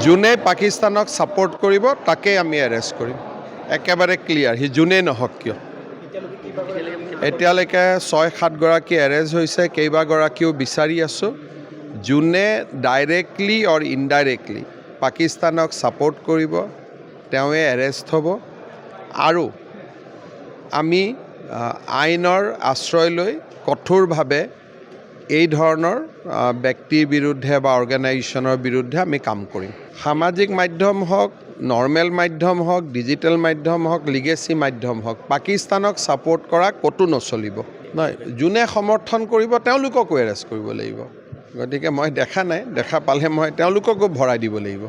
যোনে পাকিস্তানক ছাপোৰ্ট কৰিব তাকে আমি এৰেষ্ট কৰিম একেবাৰে ক্লিয়াৰ সি যোনেই নহওক কিয় এতিয়ালৈকে 6-7 গৰাকী এৰেষ্ট হৈছে কেইবাগৰাকীও বিচাৰি আছোঁ যোনে ডাইৰেক্টলি অৰ ইনডাইৰেক্টলি পাকিস্তানক ছাপোৰ্ট কৰিব তেওঁৱে এৰেষ্ট হ'ব আৰু আমি আইনৰ আশ্ৰয় লৈ কঠোৰভাৱে এই ধৰণৰ ব্যক্তিৰ বিৰুদ্ধে বা অৰ্গেনাইজেশ্যনৰ বিৰুদ্ধে আমি কাম কৰিম সামাজিক মাধ্যম হওক নৰ্মেল মাধ্যম হওক ডিজিটেল মাধ্যম হওক লিগেচি মাধ্যম হওক পাকিস্তানক ছাপোৰ্ট কৰা ক'তো নচলিব নহয় যোনে সমৰ্থন কৰিব তেওঁলোককো এৰেষ্ট কৰিব লাগিব গতিকে মই দেখা নাই দেখা পালে মই তেওঁলোককো ভৰাই দিব লাগিব